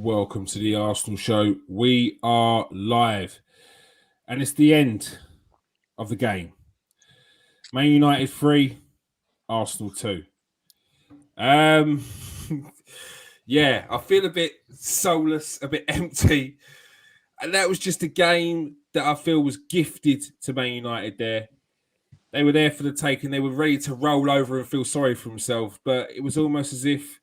Welcome to the Arsenal Show. We are live, and it's the end of the game. Man United 3, Arsenal 2. Yeah, I feel a bit soulless, a bit empty, and that was just a game that I feel was gifted to Man United there. They were there for the taking. They were ready to roll over and feel sorry for themselves, but it was almost as if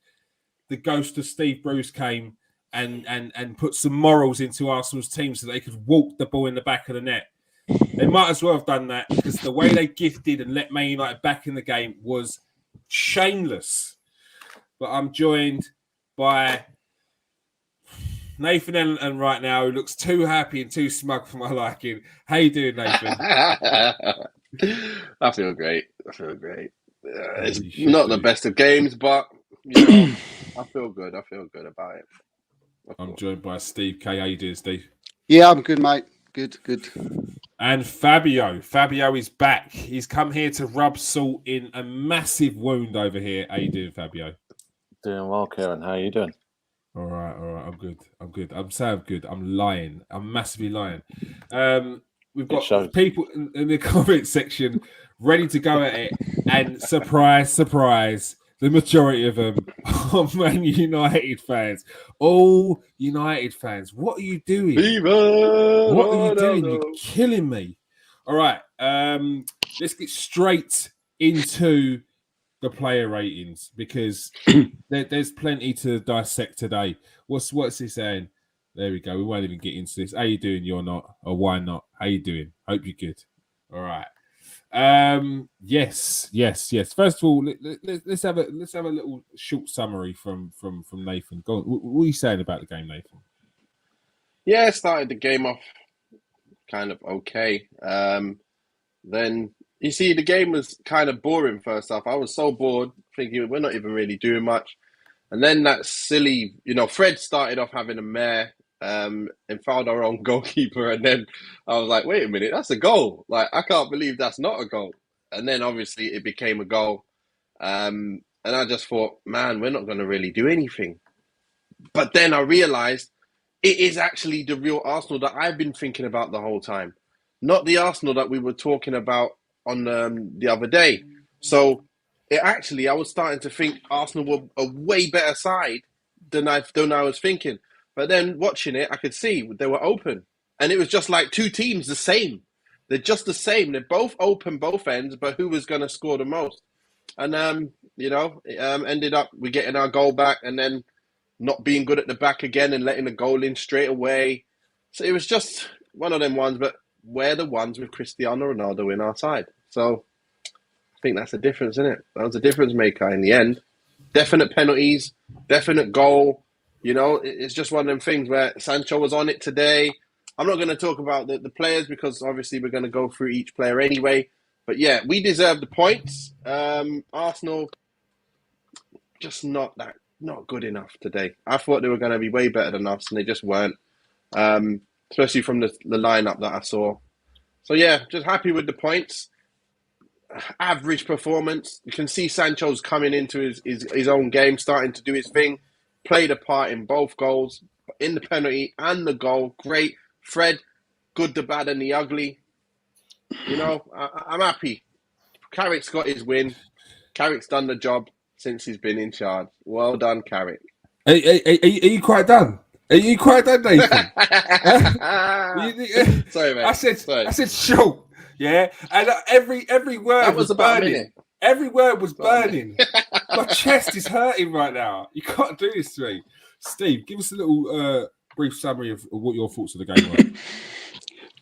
the ghost of Steve Bruce came and put some morals into Arsenal's team so they could walk the ball in the back of the net. They might as well have done that because the way they gifted and let Man United back in the game was shameless. But I'm joined by Nathan Ellington right now, who looks too happy and too smug for my liking. How you doing, Nathan? I feel great. It's not the best of games, but you know, I feel good about it. I'm joined by Steve K. How you doing, Steve? Yeah, I'm good, mate. Good. And Fabio. Fabio is back. He's come here to rub salt in a massive wound over here. How you doing, Fabio? Doing well, Kieran. How are you doing? All right. I'm good. I'm saying I'm good. I'm lying. I'm massively lying. We've got people in the comment section ready to go at it. And surprise, the majority of them are Man United fans. All United fans. What are you doing? What are you doing? You're killing me. All right. Let's get straight into the player ratings because there's plenty to dissect today. What's he saying? There we go. We won't even get into this. How you doing? You're not, or why not? How you doing? Hope you're good. All right. Yes. First of all, let's have a little short summary from Nathan. Go on. What are you saying about the game, Nathan? Yeah, I started the game off kind of okay. Then you see the game was kind of boring first half. I was so bored, thinking we're not even really doing much. And then that silly, Fred started off having a mare. And fouled our own goalkeeper, and then I was like, wait a minute, that's a goal. Like, I can't believe that's not a goal. And then obviously it became a goal. And I just thought, man, we're not going to really do anything. But then I realized it is actually the real Arsenal that I've been thinking about the whole time, not the Arsenal that we were talking about on the other day. So I was starting to think Arsenal were a way better side than I was thinking. But then watching it, I could see they were open. And it was just like two teams the same. They're just the same. They're both open, both ends, but who was going to score the most? And, ended up we getting our goal back and then not being good at the back again and letting the goal in straight away. So it was just one of them ones, but we're the ones with Cristiano Ronaldo in our side. So I think that's the difference, isn't it? That was a difference maker in the end. Definite penalties, definite goal. It's just one of them things where Sancho was on it today. I'm not going to talk about the players because obviously we're going to go through each player anyway. But yeah, we deserve the points. Arsenal, just not good enough today. I thought they were going to be way better than us, and they just weren't. Especially from the lineup that I saw. So yeah, just happy with the points. Average performance. You can see Sancho's coming into his own game, starting to do his thing. Played a part in both goals, in the penalty and the goal. Great. Fred, good, the bad, and the ugly. I'm happy. Carrick's got his win. Carrick's done the job since he's been in charge. Well done, Carrick. Are you quite done? Are you quite done, Nathan? Sorry, mate. I said short. Yeah, and every word was burning. Every word was burning. My chest is hurting right now. You can't do this to me. Steve, give us a little brief summary of what your thoughts of the game were.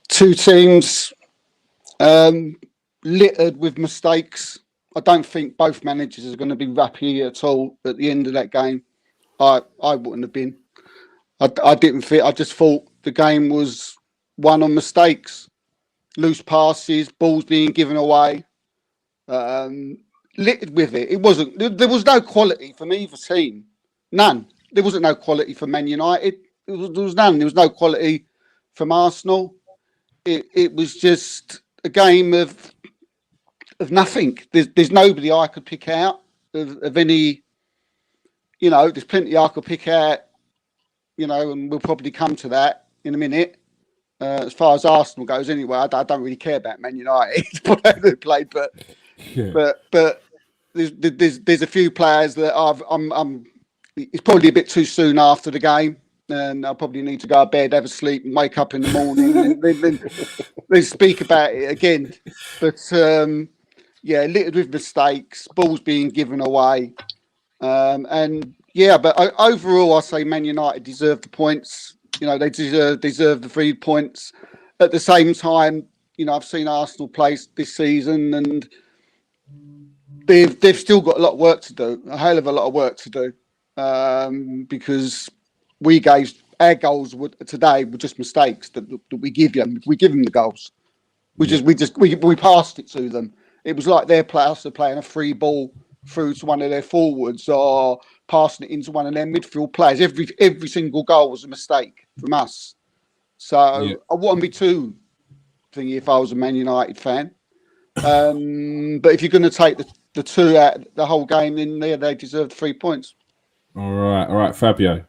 Two teams littered with mistakes. I don't think both managers are going to be happy at all at the end of that game. I wouldn't have been. I didn't think. I just thought the game was won on mistakes, loose passes, balls being given away. Littered with it. It wasn't. There was no quality from either team. None. There wasn't no quality from Man United. There was none. There was no quality from Arsenal. It was just a game of nothing. There's nobody I could pick out of any. There's plenty I could pick out and we'll probably come to that in a minute. As far as Arsenal goes, anyway, I don't really care about Man United who played, but there's a few players that I'm. It's probably a bit too soon after the game, and I'll probably need to go to bed, have a sleep, and wake up in the morning, and then speak about it again. But littered with mistakes, balls being given away, but overall, I say Man United deserve the points. They deserve the 3 points. At the same time, I've seen Arsenal play this season, and they've still got a lot of work to do, a hell of a lot of work to do, because our goals today were just mistakes that we give them. We give them the goals. We passed it to them. It was like their players are playing a free ball through to one of their forwards or passing it into one of their midfield players. Every single goal was a mistake from us. So I wouldn't be too thingy if I was a Man United fan. But if you're going to take the 2 out the whole game, then they deserve 3 points. All right, Fabio.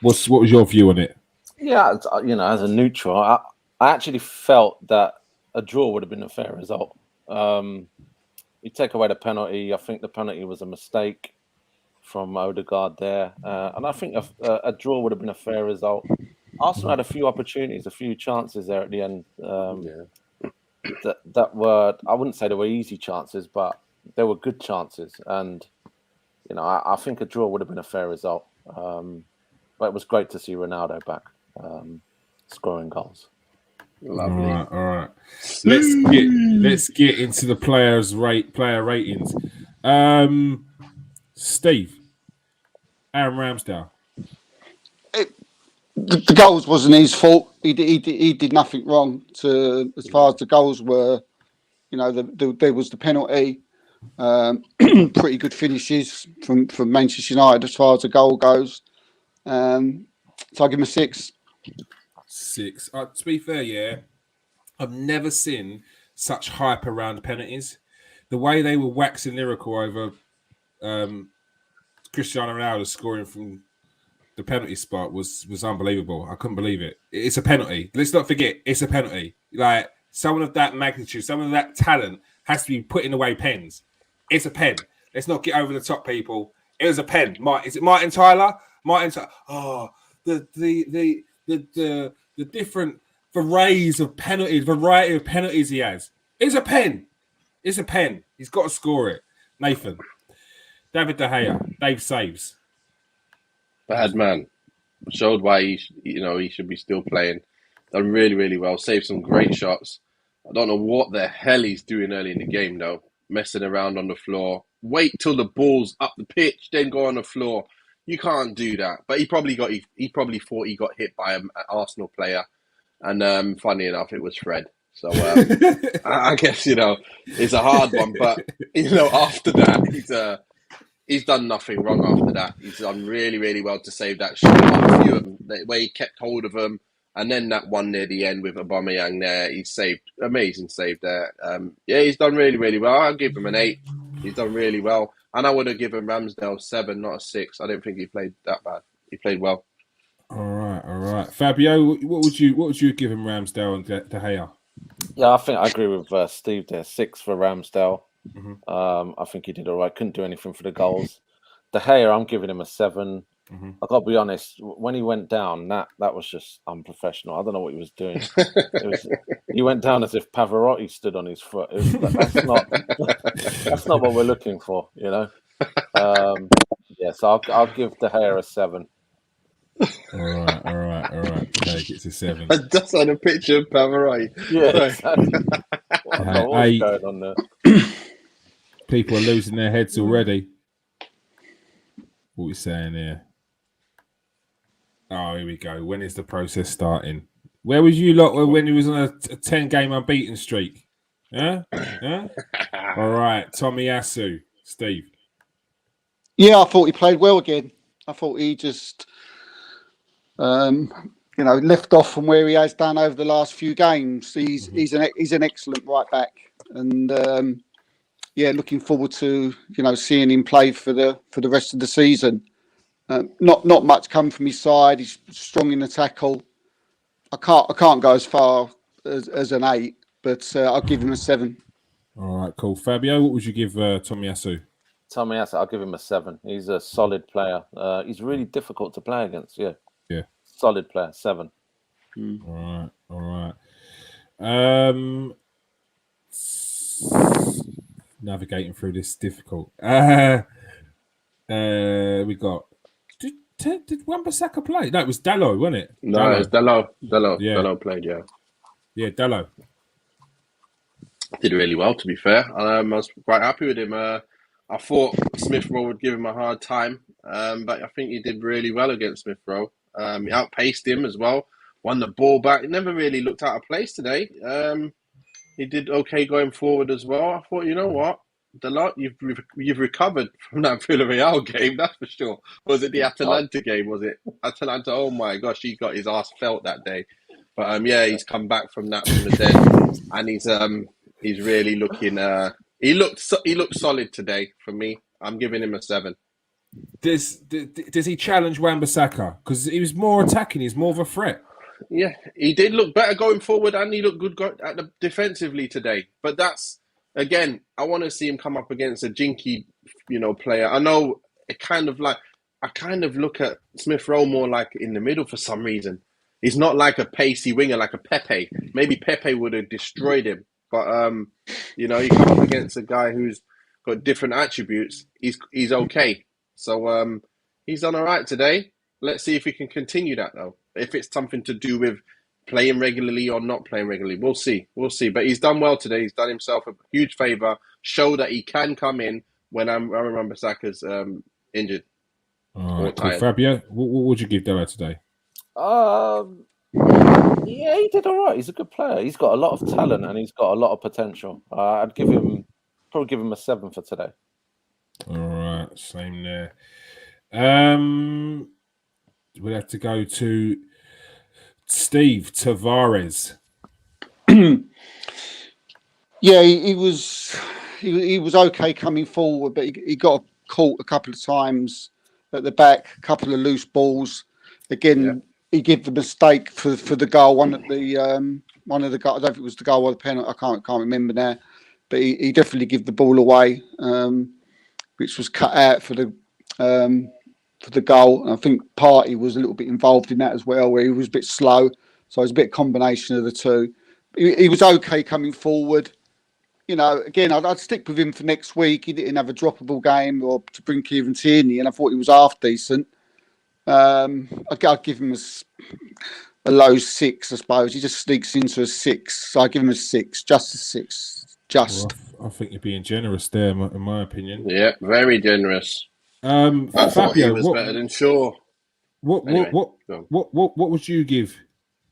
What was your view on it? Yeah, as a neutral, I actually felt that a draw would have been a fair result. You take away the penalty. I think the penalty was a mistake from Odegaard there, and I think a draw would have been a fair result. Arsenal had a few opportunities, a few chances there at the end. That were, I wouldn't say they were easy chances, but they were good chances. And I think a draw would have been a fair result. But it was great to see Ronaldo back scoring goals. Lovely. All right. Let's get into the player ratings. Steve, Aaron Ramsdale. The goals wasn't his fault. He did nothing wrong. As far as the goals were, there was the penalty. Pretty good finishes from Manchester United as far as the goal goes. So I'll give him a 6. 6. To be fair, I've never seen such hype around penalties. The way they were waxing lyrical over Cristiano Ronaldo scoring from the penalty spot was unbelievable. I couldn't believe it. It's a penalty. Let's not forget, it's a penalty. Like, someone of that magnitude, someone of that talent has to be putting away pens. It's a pen. Let's not get over the top, people. It was a pen. Is it Martin Tyler? Oh, the different variety of penalties he has. It's a pen. It's a pen. He's got to score it. Nathan. David De Gea. Dave saves. Bad man. Showed why he should be still playing. Done really, really well. Saved some great shots. I don't know what the hell he's doing early in the game though. Messing around on the floor. Wait till the ball's up the pitch, then go on the floor. You can't do that. But he probably thought he got hit by an Arsenal player. And funny enough, it was Fred. So I guess, it's a hard one. But, after that, he's done nothing wrong after that. He's done really, really well to save that shot. A few of them, the way he kept hold of them. And then that one near the end with Aubameyang there, he saved, amazing save there. He's done really, really well. I'll give him an 8. He's done really well. And I would have given Ramsdale 7, not a 6. I don't think he played that bad. He played well. All right. Fabio, what would you give him, Ramsdale and De Gea? Yeah, I think I agree with Steve there. 6 for Ramsdale. Mm-hmm. I think he did all right. Couldn't do anything for the goals. De Gea, I'm giving him a 7. Mm-hmm. I got to be honest. When he went down, that was just unprofessional. I don't know what he was doing. He went down as if Pavarotti stood on his foot. That's not what we're looking for, So I'll give De Gea a 7. All right. Take it to 7. That's on a picture of Pavarotti. Yeah, exactly. What's going on there? People are losing their heads already. What are we saying here? Oh, here we go. When is the process starting? Where was you lot when he was on a 10-game unbeaten streak? Yeah? All right. Tomiyasu. Steve. Yeah, I thought he played well again. I thought he just, left off from where he has done over the last few games. He's an excellent right back, and looking forward to seeing him play for the rest of the season. Not much come from his side. He's strong in the tackle. I can't go as far as an 8, but I'll give him a 7. All right, cool. Fabio, what would you give Tomiyasu? Tomiyasu, I'll give him a 7. He's a solid player. He's really difficult to play against. Yeah. Solid player, 7. All right. Navigating through this difficult. We got. Did Wan-Bissaka play? No, it was Dalot, wasn't it? No, Dalot. it was Dalot. Yeah. Dalot played, yeah. Yeah, Dalot. Did really well, to be fair. I was quite happy with him. I thought Smith Rowe would give him a hard time, but I think he did really well against Smith Rowe. He outpaced him as well, won the ball back. He never really looked out of place today. He did okay going forward as well. I thought, you know what? Dalot, you've recovered from that Villarreal game, that's for sure. Was it the Atalanta game? Was it Atalanta? Oh my gosh, he got his ass felt that day. But he's come back from that from the dead, and he's really looking. He looked solid today for me. I'm giving him a 7. Does he challenge Wan-Bissaka? Because he was more attacking. He's more of a threat. Yeah, he did look better going forward, and he looked good defensively today. But that's, again, I want to see him come up against a jinky, player. I know I kind of look at Smith Rowe more like in the middle for some reason. He's not like a pacey winger like a Pepe. Maybe Pepe would have destroyed him. But, you come up against a guy who's got different attributes. He's okay. So he's done all right today. Let's see if we can continue that, though. If it's something to do with playing regularly or not playing regularly, we'll see. But he's done well today. He's done himself a huge favour. Show that he can come in when Wan-Bissaka's injured. All right, cool. Fabio, what would you give Dalot today? Yeah, he did all right. He's a good player. He's got a lot of talent and he's got a lot of potential. I'd probably give him a 7 for today. All right, same there. We'll have to go to Steve Tavares. Yeah, he was okay coming forward, but he got caught a couple of times at the back, a couple of loose balls. Again, he gave the mistake for the goal. One of the goal, I don't think it was the goal or the penalty. I can't remember now, but he definitely gave the ball away, which was cut out for the goal. And I think Partey was a little bit involved in that as well, where he was a bit slow. So it was a bit combination of the two. He was okay coming forward. Again, I'd stick with him for next week. He didn't have a droppable game or to bring Kieran Tierney, and I thought he was half decent. I'd give him a low 6, I suppose. He just sneaks into a 6. So I give him a 6, just a 6. Just. Well, I think you're being generous there, in my opinion. Yeah, very generous. I thought he was better than Shaw. What would you give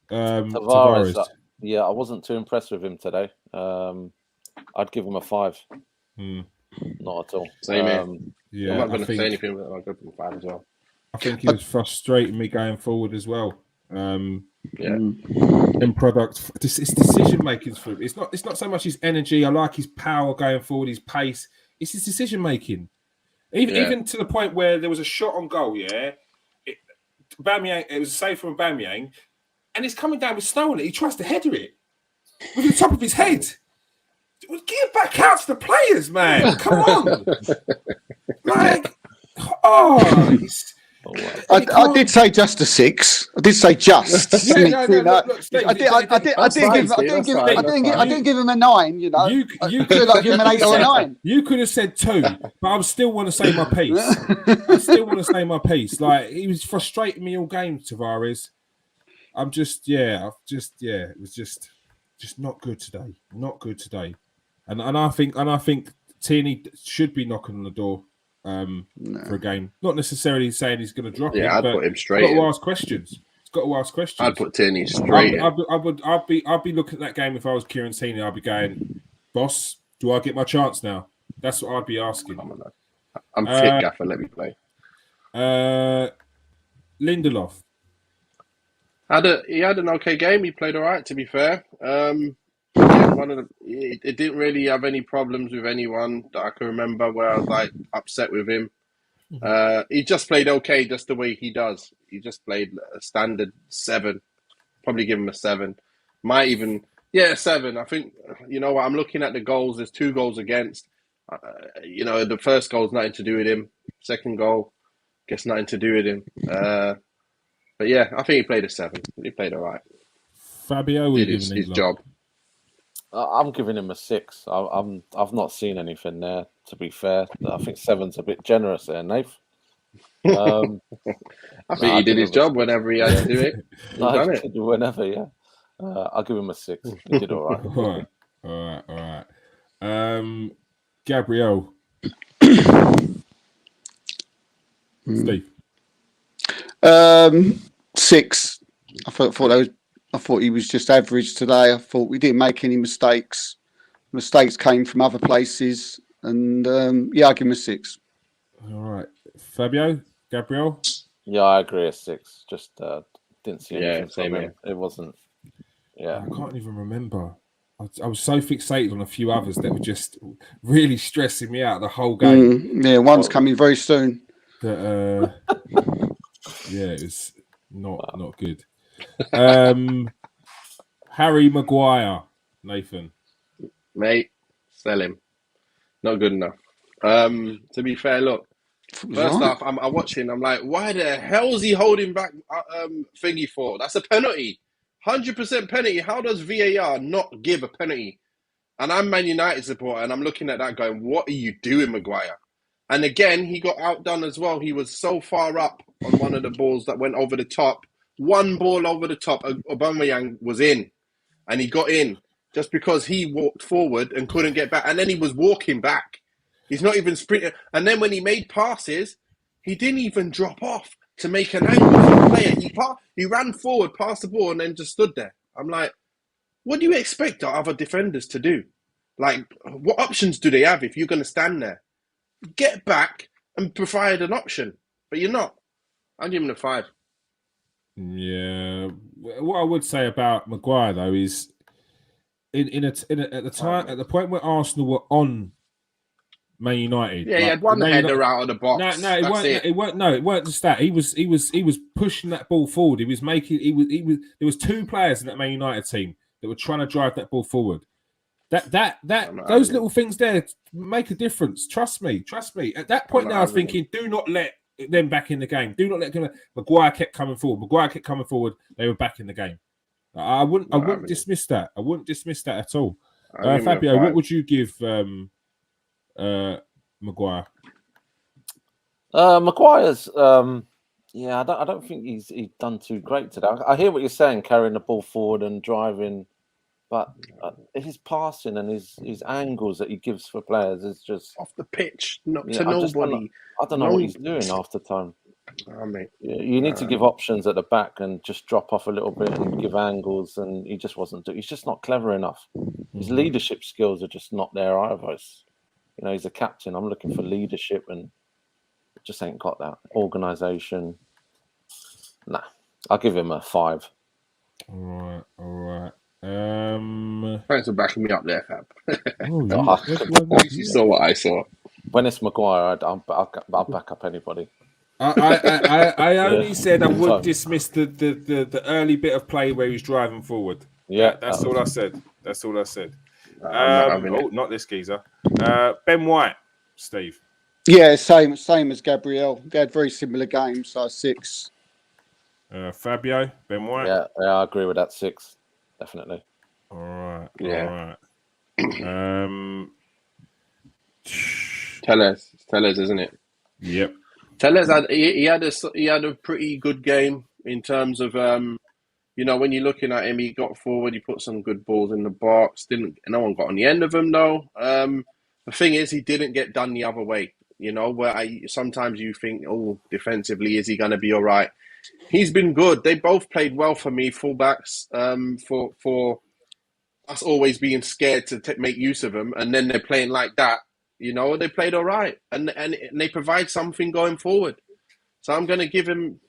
Tavares? Yeah, I wasn't too impressed with him today. I'd give him a 5. Not at all. Same here. Yeah, I'm not going to say anything, but I'll give him a 5 as well. I think he was frustrating me going forward as well. In product, it's decision making for him. It's not so much his energy. I like his power going forward, his pace. It's his decision making. Even to the point where there was a shot on goal. Yeah, Aubameyang. It was a save from Aubameyang, and it's coming down with snow on it. He tries to header it with the top of his head. Get back out to the players, man. Come on, I did say just a 6. I did say just. I didn't give him a 9. You could have given him an 8 or a 9. You could have said 2, but I still want to say my piece. Like, he was frustrating me all game, Tavares. It was just not good today. Not good today. And I think Tierney should be knocking on the door. For a game, not necessarily saying he's going to drop it. I'd put him straight. He's got to ask questions. He's got to ask questions. I'd put Tierney straight. I'd be looking at that game if I was Kieran Tierney. I'd be going, boss, do I get my chance now? That's what I'd be asking. I'm fit, Gaffer. Let me play. Lindelof. He had an okay game. He played all right, to be fair. It didn't really have any problems with anyone that I can remember where I was like upset with him. He just played okay, just the way he does. He just played a standard 7. Probably give him a 7. Might even, 7. I think, you know what, I'm looking at the goals. There's 2 goals against. The first goal's nothing to do with him. Second goal, gets nothing to do with him. But yeah, I think he played a 7. He played all right. Fabio, did his job. I'm giving him a 6. I've not seen anything there, to be fair. I think 7's a bit generous there, Nath. I think he did his job whenever he had to do it. He done it. Whenever, yeah. I'll give him a 6. He did all right. All right. Gabriel. Steve. 6. I thought he was just average today. I thought we didn't make any mistakes. Mistakes came from other places, and I'll give him a 6. All right, Fabio, Gabriel. Yeah, I agree. A 6. Just didn't see anything same from him. It wasn't. Yeah, I can't even remember. I was so fixated on a few others that were just really stressing me out the whole game. One's coming very soon. That it was not good. Harry Maguire, Nathan. Mate, sell him. Not good enough. To be fair, look. First off, I'm watching. I'm like, why the hell is he holding back thingy for? That's a penalty. 100% penalty. How does VAR not give a penalty? And I'm Man United supporter, and I'm looking at that going, what are you doing, Maguire? And again, he got outdone as well. He was so far up on one of the balls that went over the top. One ball over the top, Aubameyang was in. And he got in just because he walked forward and couldn't get back. And then he was walking back. He's not even sprinting. And then when he made passes, he didn't even drop off to make an angle for the player. He ran forward, passed the ball, and then just stood there. I'm like, what do you expect our other defenders to do? Like, what options do they have if you're going to stand there? Get back and provide an option. But you're not. I'll give him a 5. Yeah. What I would say about Maguire, though, is at the point where Arsenal were on Man United. Yeah, he had one header out of the box. No, it weren't just that. He was pushing that ball forward. He was there was 2 players in that Man United team that were trying to drive that ball forward. Those little things there make a difference. Trust me. At that point now, I was thinking, do not let them back in the game. Do not let them. Maguire kept coming forward. They were back in the game. I wouldn't dismiss that. I wouldn't dismiss that at all. Fabio, what would you give Maguire? Maguire's I don't think he's done too great today. I hear what you're saying, carrying the ball forward and driving, but his passing and his angles that he gives for players is just off the pitch, not to nobody. I don't know what he's doing half the time. Mate. You need to give options at the back and just drop off a little bit and give angles, and he just wasn't. He's just not clever enough. His leadership skills are just not there either. He's a captain. I'm looking for leadership, and just ain't got that organisation. Nah, I'll give him a 5. All right. Thanks for backing me up there, Fab. You saw what I saw. When it's Maguire, I'll back up anybody. I only said I would dismiss the early bit of play where he's driving forward. Yeah, that's all I said. Not this geezer. Ben White, Steve. Yeah, same as Gabriel. They had very similar games, so 6. Fabio, Ben White. Yeah, I agree with that. 6, definitely. All right. Yeah. All right. Tellez, isn't it? Yep. Tellez he had a pretty good game in terms of when you're looking at him, he got forward, he put some good balls in the box. No one got on the end of him though. The thing is, he didn't get done the other way. Sometimes you think, defensively, is he going to be all right? He's been good. They both played well for me, fullbacks. For us always being scared to make use of them, and then they're playing like that. They played all right, and they provide something going forward. So I'm going to give him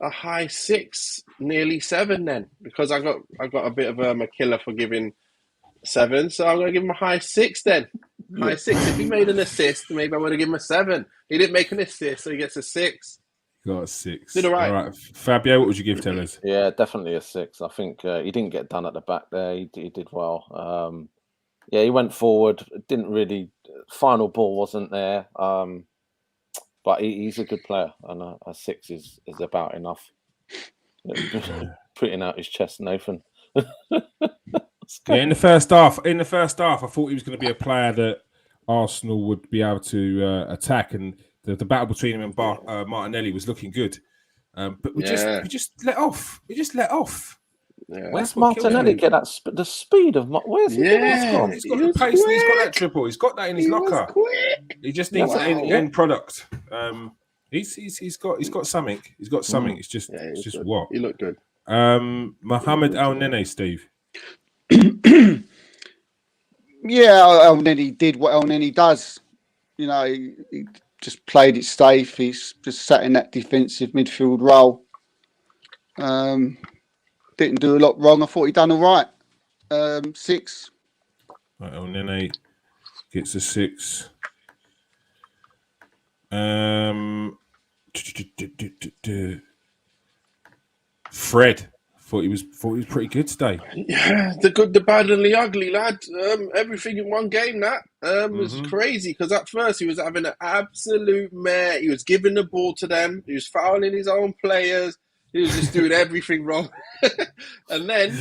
a high 6, nearly 7 then, because I got a bit of a killer for giving 7, so I'm going to give him a high 6 then. high 6. If he made an assist, maybe I would have given him a 7. He didn't make an assist, so he gets a 6. Got a 6. Did all right. Fabio, what would you give Tellers? Yeah, definitely a 6. I think he didn't get done at the back there. He did well. Yeah, he went forward. Didn't really. Final ball wasn't there. But he's a good player, and a 6 is about enough. Putting out his chest, Nathan. Yeah, in the first half, I thought he was going to be a player that Arsenal would be able to attack, and the battle between him and Martinelli was looking good. But we just let off. We just let off. Yeah. Where's Martinelli get the speed of? Where's he getting that from? He's got the pace. He's got that triple. He's got that in his locker. He just needs an end product. He's got something. He's got something. It's just good. what He looked good. Mohamed El Nene, Steve. Yeah, El Nene did what El Nene does. You know, he just played it safe. He's just sat in that defensive midfield role. Didn't do a lot wrong. I thought he'd done all right. 6. Right, El Nene gets a 6. Fred. Thought he was pretty good today. Yeah, the good, the bad, and the ugly, lad. Everything in one game. That was crazy because at first he was having an absolute mare. He was giving the ball to them. He was fouling his own players. He was just doing everything wrong. And then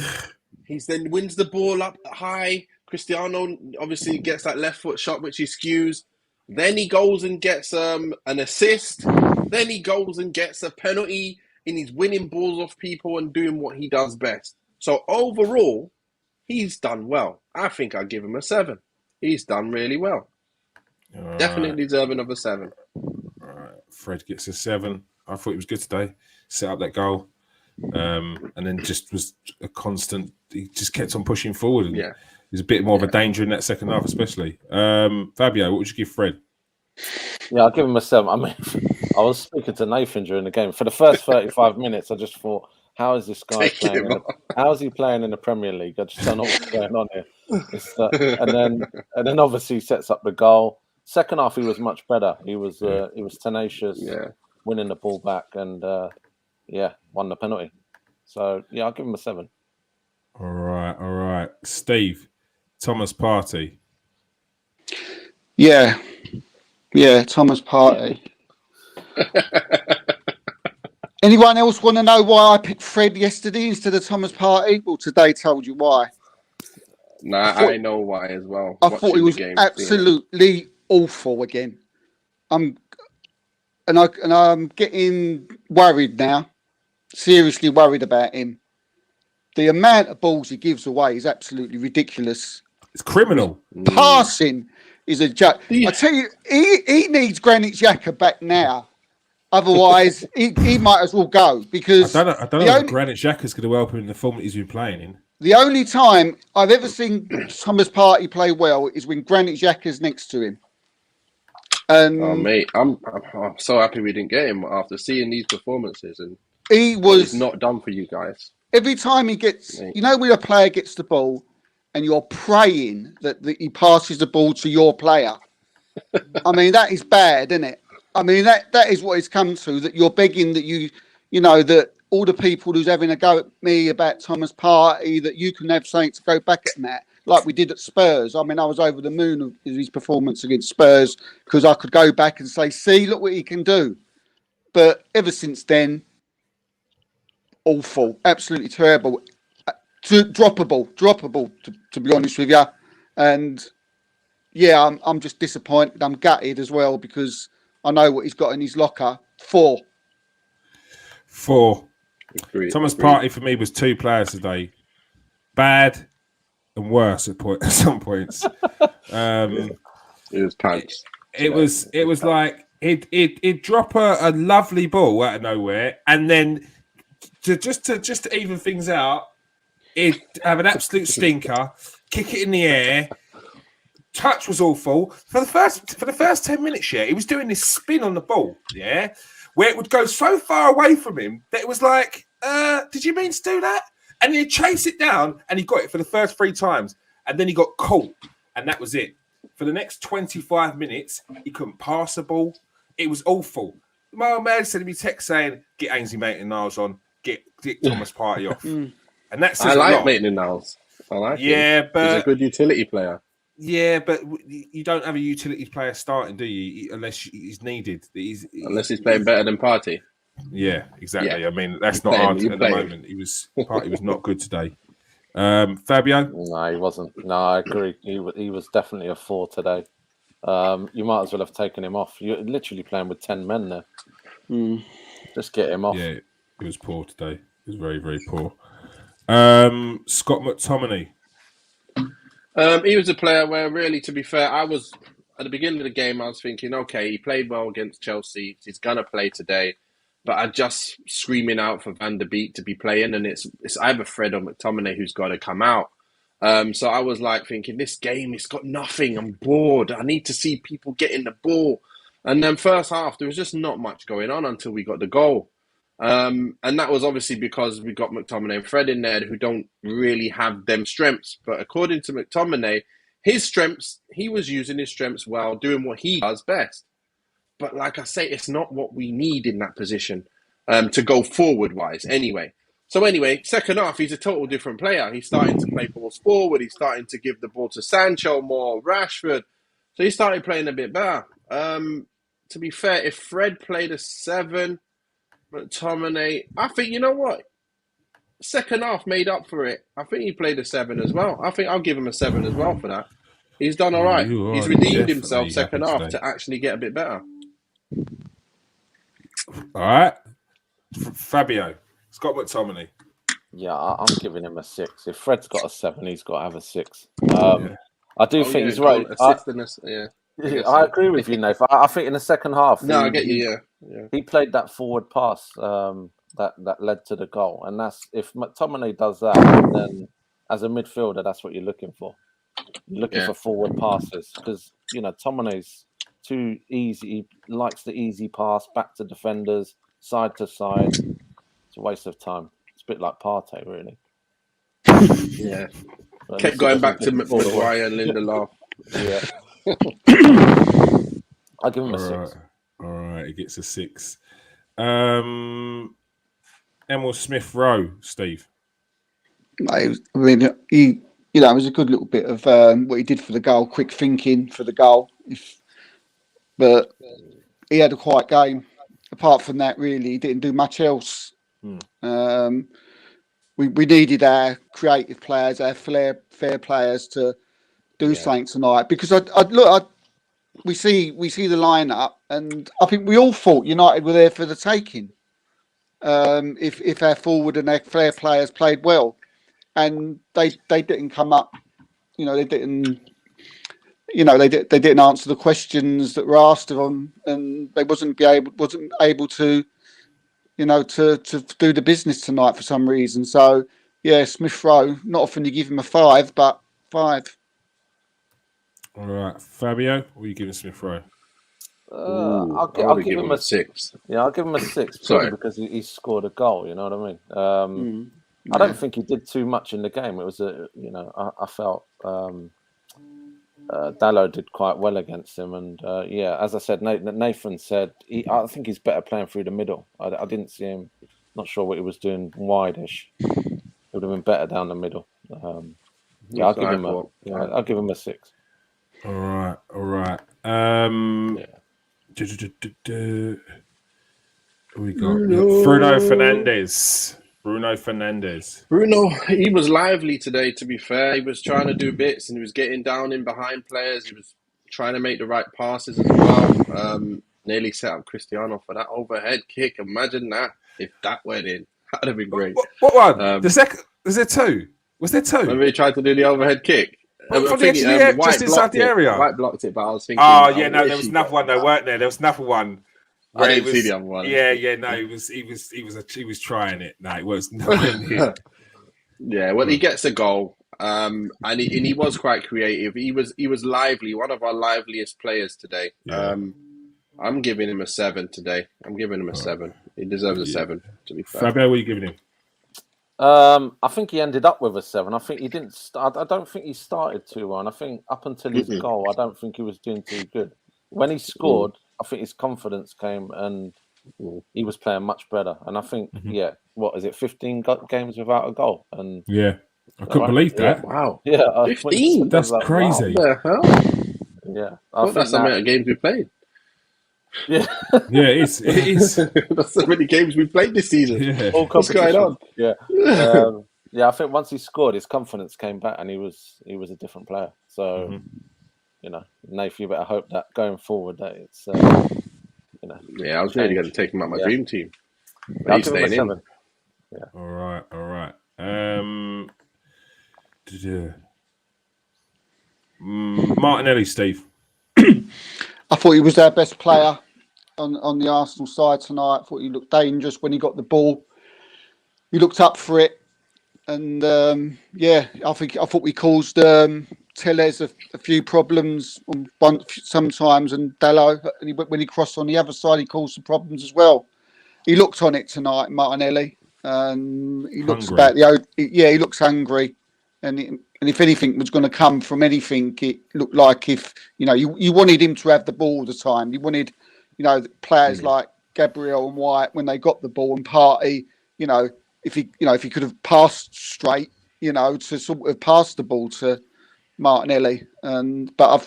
he wins the ball up high. Cristiano obviously gets that left foot shot which he skews. Then he goes and gets an assist. Then he goes and gets a penalty. And he's winning balls off people and doing what he does best. So overall, he's done well. I think I'd give him a 7. He's done really well. Definitely deserving of a 7. All right. Fred gets a 7. I thought he was good today. Set up that goal. And then just was a constant. He just kept on pushing forward. And he was a bit more of a danger in that second half, especially. Fabio, what would you give Fred? Yeah, I'll give him a 7. I mean, I was speaking to Nathan during the game. For the first 35 minutes, I just thought, how is this guy playing? How is he playing in the Premier League? I just don't know what's going on here. And then obviously he sets up the goal. Second half, he was much better. He was tenacious, winning the ball back, and won the penalty. So yeah, I'll give him a 7. All right. Steve, Thomas Partey. Yeah, Thomas Partey. Anyone else want to know why I picked Fred yesterday instead of Thomas Partey? Well, today told you why. Nah, I know why as well. I thought he was absolutely awful again. I'm getting worried now. Seriously worried about him. The amount of balls he gives away is absolutely ridiculous. It's criminal. Passing is a joke. I tell you, he needs Granit Xhaka back now. Otherwise, he might as well go because I don't know if Granit Xhaka's going to help him in the form that he's been playing in. The only time I've ever seen Thomas Partey play well is when Granit Xhaka's next to him. Mate, I'm so happy we didn't get him after seeing these performances, and he's not done for you guys. Every time he gets, you know, when a player gets the ball and you're praying that he passes the ball to your player. I mean, that is bad, isn't it? I mean, that is what it's come to, that you're begging that you know, that all the people who's having a go at me about Thomas Partey, that you can have something to go back at that, like we did at Spurs. I mean, I was over the moon of his performance against Spurs because I could go back and say, see, look what he can do. But ever since then, awful, absolutely terrible, droppable, to be honest with you. And yeah, I'm just disappointed. I'm gutted as well because I know what he's got in his locker. 4. Thomas Partey for me was 2 players today. Bad and worse at some points. It was pants. It was like he'd drop a lovely ball out of nowhere, and then to even things out, he'd have an absolute stinker, kick it in the air. Touch was awful for the first 10 minutes. Yeah, he was doing this spin on the ball. Yeah, where it would go so far away from him that it was like, did you mean to do that? And he'd chase it down, and he got it for the first 3 times, and then he got caught, and that was it. for the next 25 minutes, he couldn't pass the ball. It was awful. My old man sent me text saying, "Get Ainsley Maitland-Niles on, get Thomas Partey off," and that says I like a lot. Maitland-Niles. I like him. Yeah, but he's a good utility player. Yeah, but you don't have a utility player starting, do you? Unless he's needed. Unless he's playing better than Partey. Yeah, exactly. Yeah. I mean, that's not hard at the moment. Partey was not good today. Fabio? No, he wasn't. No, I agree. He was definitely a 4 today. You might as well have taken him off. You're literally playing with 10 men there. Just get him off. Yeah, he was poor today. He was very, very poor. Scott McTominay. He was a player where, really, to be fair, I was at the beginning of the game. I was thinking, okay, he played well against Chelsea. He's gonna play today, but I just screaming out for Van der Beek to be playing, and it's either Fred or McTominay who's got to come out. So I was like thinking, this game, it's got nothing. I'm bored. I need to see people getting the ball. And then first half, there was just not much going on until we got the goal. And that was obviously because we got McTominay and Fred in there who don't really have them strengths. But according to McTominay, his strengths, he was using his strengths well, doing what he does best. But like I say, it's not what we need in that position to go forward-wise anyway. So anyway, second half, he's a total different player. He's starting to play balls forward. He's starting to give the ball to Sancho more, Rashford. So he started playing a bit better. To be fair, if Fred played a 7... McTominay, I think, you know what? Second half made up for it. I think he played a 7 as well. I think I'll give him a 7 as well for that. He's done all right. He's redeemed himself second half to actually get a bit better. All right. Fabio, Scott McTominay. Yeah, I'm giving him a 6. If Fred's got a 7, he's got to have a 6. I do think he's right. I agree with you, Nathan. I think in the second half, I get you. Yeah, he played that forward pass that led to the goal, and that's if McTominay does that, then as a midfielder, that's what you're looking for. You're looking for forward passes because Tominay's too easy. He likes the easy pass back to defenders, side to side. It's a waste of time. It's a bit like Partey, really. Yeah, kept going back to Maguire and Lindelof. Yeah. I'll give him a 6. All right, he gets a 6. Emil Smith-Rowe, Steve. I mean, it was a good little bit of what he did for the goal, quick thinking for the goal. But he had a quiet game. Apart from that, really, he didn't do much else. We needed our creative players, our fair players to do something tonight, because we see the lineup, and I think we all thought United were there for the taking. If our forward and our flair players played well, and they didn't come up, they didn't answer the questions that were asked of them, and they wasn't able to do the business tonight for some reason. So yeah, Smith-Rowe. Not often you give him a 5, but 5. All right, Fabio, what are you giving Smith-Rowe? I'll give him a 6. Yeah, I'll give him a 6 because he scored a goal. You know what I mean? I don't think he did too much in the game. It was I felt Dalot did quite well against him, and as I said, Nathan said I think he's better playing through the middle. I didn't see him. Not sure what he was doing wide-ish. It would have been better down the middle. I'll give him a 6. All right. We got Bruno Fernandes. Bruno, he was lively today, to be fair. He was trying to do bits and he was getting down in behind players. He was trying to make the right passes as well. Nearly set up Cristiano for that overhead kick. Imagine that. If that went in, that would have been great. What one? The second? Was there 2? Was there 2? Remember he tried to do the overhead kick? Just inside the area. White blocked it, but I was thinking. Oh yeah, no, there was another one though, weren't there? There was another one. I didn't see the other one. Yeah, no, he was trying it. No, it was nowhere. Yeah, well, he gets a goal, and he was quite creative. He was lively, one of our liveliest players today. Yeah. I'm giving him a 7 today. I'm giving him a 7. He deserves a 7. To be fair. Fabio, what are you giving him? I think he ended up with a 7. I think he didn't start. I don't think he started too well. And I think up until his goal, I don't think he was doing too good. When he scored, I think his confidence came and he was playing much better. And I think, what is it, 15 games without a goal? And I couldn't believe that. Wow. Yeah, 15? That's crazy. What the hell? Yeah, I think that's the amount of games we played. Yeah, it is. That's so many games we played this season. Yeah. What's going on? Yeah, I think once he scored, his confidence came back, and he was a different player. So, Nath, you better hope that going forward that it's, Yeah, I was really going to take him out my dream team. But I'll he's give him a staying in. 7. Yeah. All right. Martinelli, Steve. I thought he was our best player on the Arsenal side tonight. I thought he looked dangerous when he got the ball. He looked up for it, and I thought we caused Tellez a few problems sometimes, and Dalot when he crossed on the other side, he caused some problems as well. He looked on it tonight, Martinelli, and he looks he looks hungry, and if anything was going to come from anything, it looked like if you wanted him to have the ball all the time. You wanted players like Gabriel and White when they got the ball, and Partey, if he could have passed straight, to sort of pass the ball to Martinelli. But I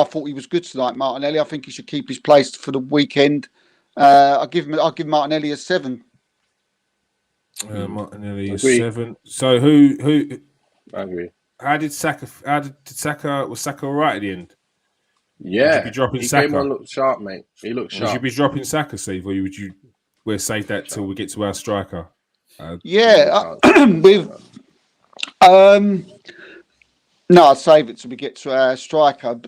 thought he was good tonight, Martinelli. I think he should keep his place for the weekend. I'll give Martinelli a 7. Martinelli a 7. So who? I agree. Was Saka all right at the end? Yeah, would you be dropping he Saka? came on, looked sharp, mate. He looked sharp. Would you be dropping Saka, Steve, or we'll save that till we get to our striker? No, I'd save it till we get to our striker.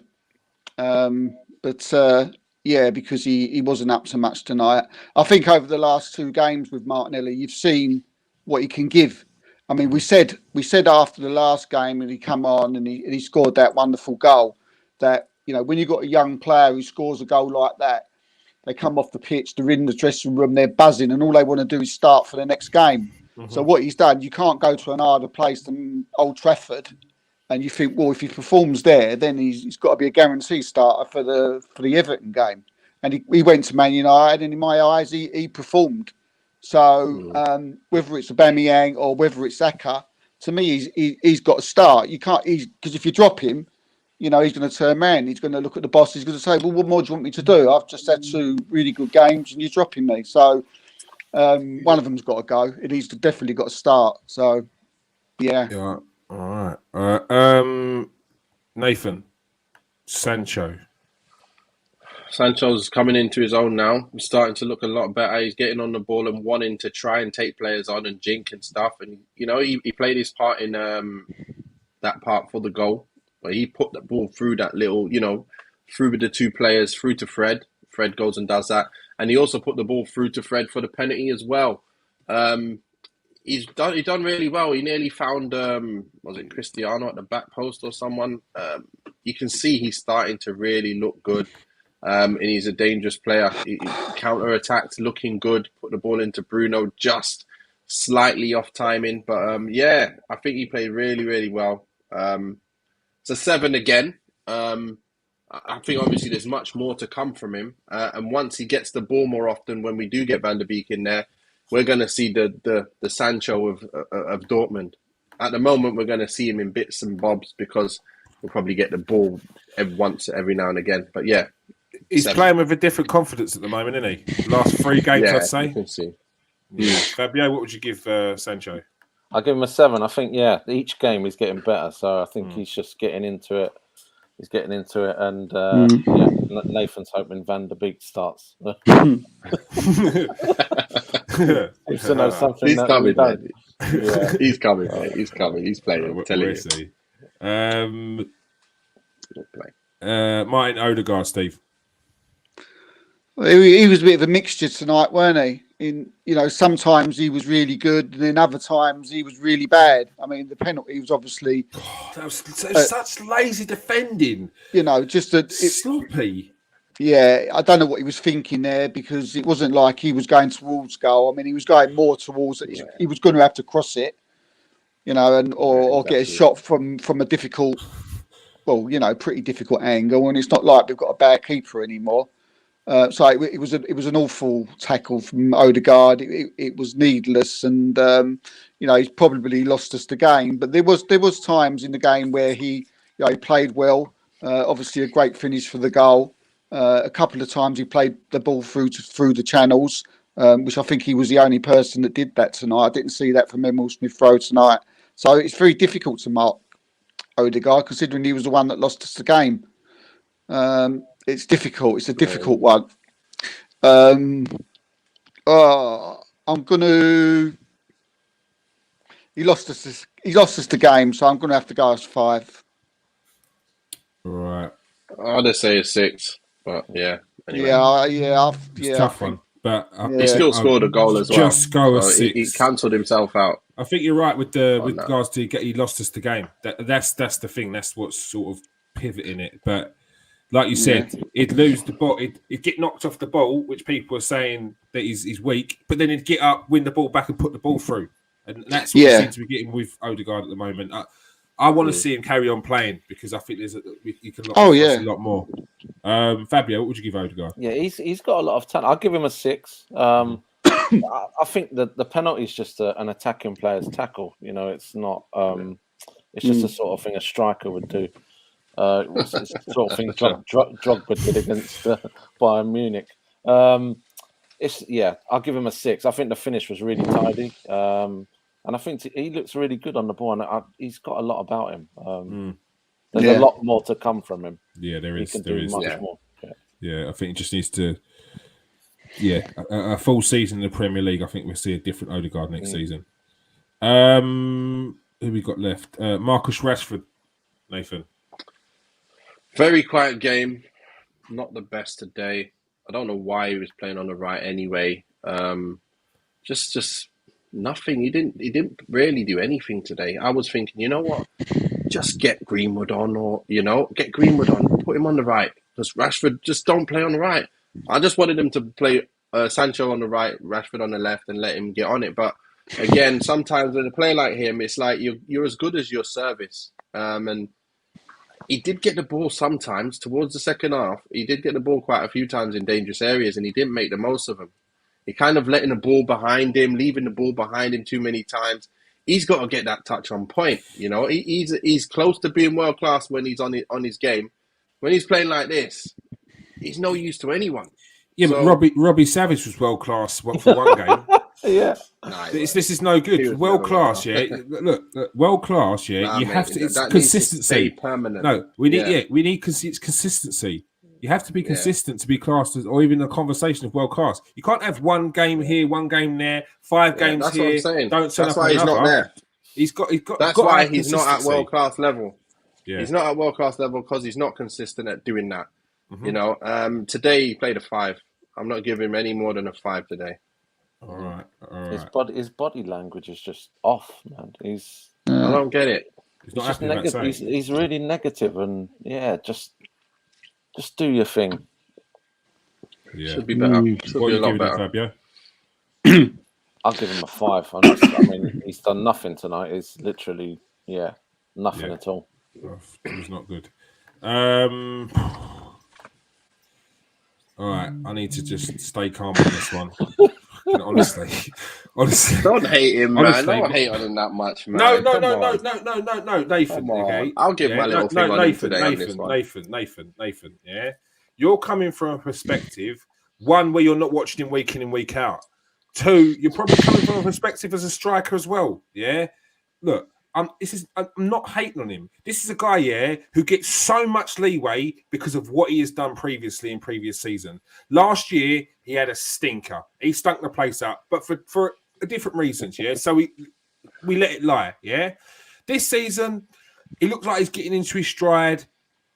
Because he wasn't up to much tonight. I think over the last 2 games with Martinelli, you've seen what he can give. I mean, we said after the last game, and he come on and he scored that wonderful goal, that when you've got a young player who scores a goal like that, they come off the pitch, they're in the dressing room, they're buzzing, and all they want to do is start for the next game. So what he's done, you can't go to an harder place than Old Trafford, and you think, well, if he performs there, then he's got to be a guarantee starter for the Everton game. And he went to Man United, and in my eyes, he performed. So whether it's Aubameyang or whether it's Saka, to me, he's got to start. You can't, because if you drop him, he's going to turn around. He's going to look at the boss. He's going to say, well, what more do you want me to do? I've just had 2 really good games, and you're dropping me. So one of them's got to go. It needs to definitely got to start. So, yeah. All right. Nathan, Sancho's coming into his own now. He's starting to look a lot better. He's getting on the ball and wanting to try and take players on and jink and stuff. And, he played his part in that part for the goal. But he put the ball through that little, through with the 2 players, through to Fred. Fred goes and does that. And he also put the ball through to Fred for the penalty as well. He done really well. He nearly found, was it Cristiano at the back post or someone? You can see he's starting to really look good. And he's a dangerous player. He counter-attacks, looking good. Put the ball into Bruno, just slightly off timing. But I think he played really, really well. It's a 7 again. I think obviously there's much more to come from him. And once he gets the ball more often, when we do get Van der Beek in there, we're going to see the Sancho of Dortmund. At the moment, we're going to see him in bits and bobs because we'll probably get the ball every now and again. But yeah. He's 7. Playing with a different confidence at the moment, isn't he? Last 3 games, I'd say. You can see. Fabio, what would you give Sancho? I'll give him a 7. I think, each game he's getting better. So I think he's just getting into it. He's getting into it. And, Nathan's hoping Van der Beek starts. He's coming, man. Yeah. He's coming, mate. He's coming. He's playing. I'm telling you. Martin Odegaard, Steve. He was a bit of a mixture tonight, weren't he? Sometimes he was really good, and then other times he was really bad. I mean, the penalty was obviously that was such lazy defending. Just sloppy. Yeah, I don't know what he was thinking there, because it wasn't like he was going towards goal. I mean, he was going more towards it. He was going to have to cross it, you know, and or get a exactly. shot from a difficult, well, you know, pretty difficult angle. And it's not like we've got a bad keeper anymore. So it was an awful tackle from Odegaard. It was needless, and you know, he's probably lost us the game. But there was times in the game where he played well. Obviously, a great finish for the goal. A couple of times he played the ball through the channels, which I think he was the only person that did that tonight. I didn't see that from Emil Smith-Rowe tonight. So it's very difficult to mark Odegaard, considering he was the one that lost us the game. It's difficult. It's a difficult one. I'm gonna. He lost us the game, so I'm gonna have to go as 5. Right. I'll just say a 6, but yeah. Anyway. It's a tough one, but he still scored a goal as well. Just go a 6. He cancelled himself out. I think you're right with regards to he lost us the game. That's the thing. That's what's sort of pivoting it, but. Like you said, he'd lose the ball. He'd get knocked off the ball, which people are saying that he's weak. But then he'd get up, win the ball back, and put the ball through. And that's what we seem to be getting with Odegaard at the moment. I want to see him carry on playing because I think he can look a lot more. Fabio, what would you give Odegaard? Yeah, he's got a lot of talent. I'll give him a 6. I think that the penalty is just an attacking player's tackle. You know, it's not. It's just the sort of thing a striker would do. It's the sort of thing Drogba did against Bayern Munich. I'll give him a 6. I think the finish was really tidy, and I think he looks really good on the ball. And he's got a lot about him. There's a lot more to come from him. Yeah, there is. He can do much more. Yeah, I think he just needs to. Yeah, a full season in the Premier League. I think we'll see a different Odegaard next season. Who we got left? Marcus Rashford, Nathan. Very quiet game. Not the best today. I don't know why he was playing on the right anyway. Just nothing. He didn't really do anything today. I was thinking, you know what? Just get Greenwood on, or get Greenwood on. Put him on the right. Because Rashford just don't play on the right. I just wanted him to play Sancho on the right, Rashford on the left, and let him get on it. But again, sometimes when a player like him, it's like you're as good as your service. And he did get the ball sometimes towards the second half. He did get the ball quite a few times in dangerous areas, and he didn't make the most of them. He kind of letting the ball behind him, leaving the ball behind him too many times. He's got to get that touch on point. He's close to being world class when he's on his game. When he's playing like this, he's no use to anyone. Yeah, but Robbie Savage was world class for one game. Yeah, this is no good. World class, Look, world class, you have to. It's consistency. Permanent. No, we need consistency. You have to be consistent to be classed as, or even a conversation of world class. You can't have one game here, one game there, 5 games that's here. What I'm saying. Don't turn that's up why he's not there. He's got. That's why he's not at world class level. Yeah. He's not at world class level because he's not consistent at doing that. Mm-hmm. Today he played a 5. I'm not giving him any more than a 5 today. All right. His body language is just off, man. I don't get it. He's not happy about saying. He's really negative, and just do your thing. Yeah. Should be better. Should be a lot better. Fabio? I'll give him a 5. I mean, he's done nothing tonight. It's literally, nothing at all. It was not good. All right, I need to just stay calm on this one. Honestly. Don't hate him, man. Honestly, don't hate on him that much, man. No, Nathan. Okay, I'll give my little thing on him today. Nathan. Yeah, you're coming from a perspective, one, where you're not watching him week in and week out. 2, you're probably coming from a perspective as a striker as well. Yeah, look. I'm not hating on him. This is a guy, who gets so much leeway because of what he has done previously in previous season. Last year, he had a stinker. He stunk the place up, but for different reasons, So we let it lie, This season, he looks like he's getting into his stride.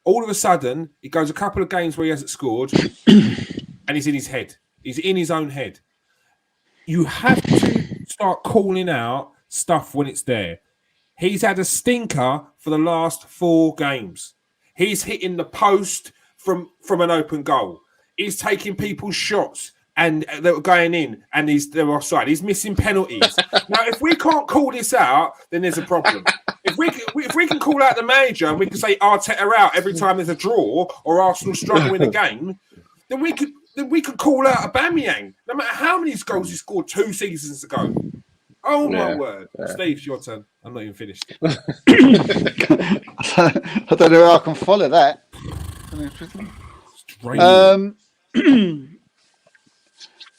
All of a sudden, he goes a couple of games where he hasn't scored, and he's in his head. He's in his own head. You have to start calling out stuff when it's there. He's had a stinker for the last 4 games. He's hitting the post from an open goal. He's taking people's shots and they were going in, and they were offside. He's missing penalties. Now, if we can't call this out, then there's a problem. If we can call out the manager and we can say Arteta out every time there's a draw or Arsenal struggle in a game, then we could call out Aubameyang, no matter how many goals he scored 2 seasons ago. Oh my word, Steve, it's your turn. I'm not even finished. I don't know how I can follow that.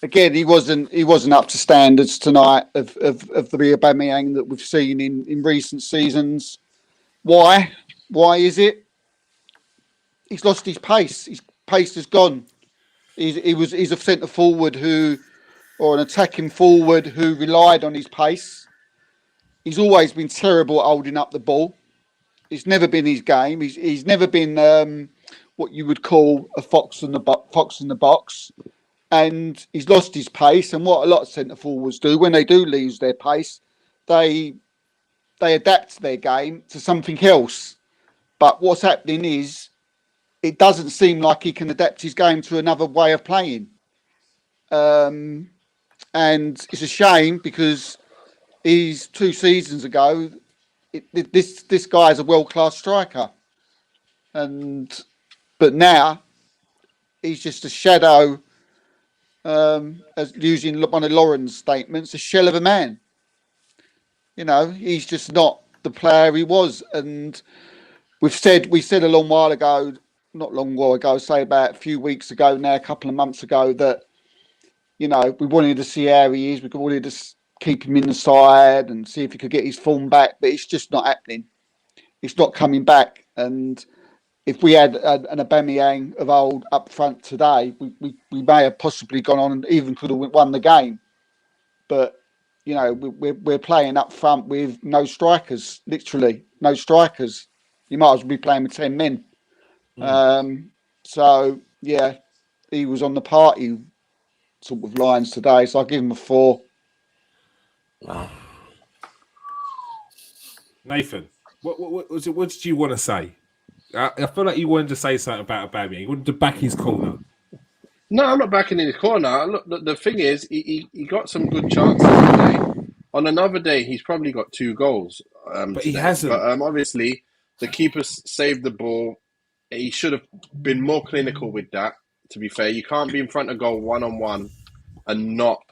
Again, he wasn't up to standards tonight of the Aubameyang that we've seen in recent seasons. Why? Why is it? He's lost his pace. His pace has gone. He's a centre forward or an attacking forward who relied on his pace. He's always been terrible at holding up the ball. It's never been his game. He's never been what you would call a fox in the box. And he's lost his pace. And what a lot of centre forwards do when they do lose their pace, they adapt their game to something else. But what's happening is it doesn't seem like he can adapt his game to another way of playing. And it's a shame because he's 2 seasons ago. This guy is a world-class striker, but now he's just a shadow. As using one of Lauren's statements, a shell of a man. You know, he's just not the player he was. And we said a long while ago, not long while ago, say about a few weeks ago now, a couple of months ago, that, you know, we wanted to see how he is. We wanted to keep him in the side and see if he could get his form back, but it's just not happening. It's not coming back. And if we had an Aubameyang of old up front today, we may have possibly gone on and even could have won the game. But, you know, we're playing up front with no strikers, literally, no strikers. You might as well be playing with 10 men. So, yeah, he was on the party sort of lines today, so I'll give him a 4. Nathan, what did you want to say? I feel like you wanted to say something about Aubameyang. You wanted to back his corner. No, I'm not backing in his corner. Look, the thing is, he got some good chances today. On another day, he's probably got 2 goals. But today. he hasn't. But obviously, the keeper saved the ball. He should have been more clinical with that, to be fair. You can't be in front of goal one-on-one and not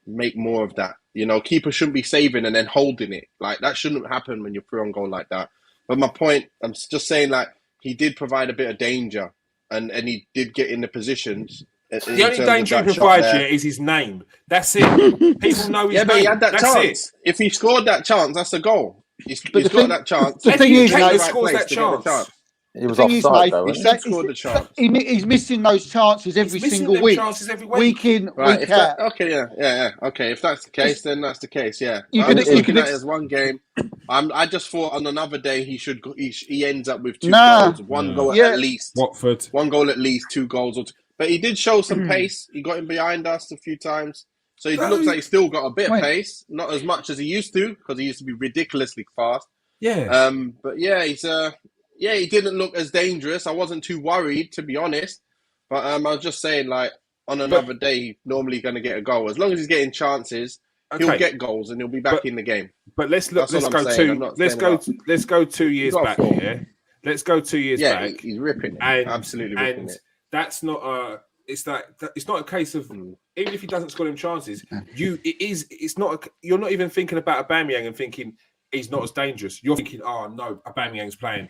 make more of that. You know, keeper shouldn't be saving and then holding it. Like, that shouldn't happen when you're through on goal like that. But my point, I'm just saying, like, he did provide a bit of danger and he did get in the positions. The only danger he provides you is his name. That's it. People know his name. Yeah, but he had that that's chance. It. If he scored that chance, that's a goal. He's got that chance. The thing is, he scores that chance. He was offside, though. He scored the chance. He's missing those chances every single week. Week in, right, week out. Okay, yeah. Okay, if that's the case, then that's the case. Yeah, you I'm just looking at it as one game. I just thought on another day he ends up with 2 goals, one goal at least. Watford, 1 goal at least, 2 goals. But he did show some pace. He got in behind us a few times, so he looks like he's still got a bit of pace, not as much as he used to, because he used to be ridiculously fast. Yeah. But yeah, he didn't look as dangerous. I wasn't too worried, to be honest. But I was just saying, like, on another day, he's normally going to get a goal. As long as he's getting chances, he'll get goals and he'll be back in the game. But let's go 2 years back here. Let's go 2 years back. Yeah, he's ripping it. Absolutely ripping it. That's not it's not a case of even if he doesn't score them chances, you're not even thinking about Aubameyang and thinking he's not as dangerous. You're thinking, oh no, Aubameyang's playing.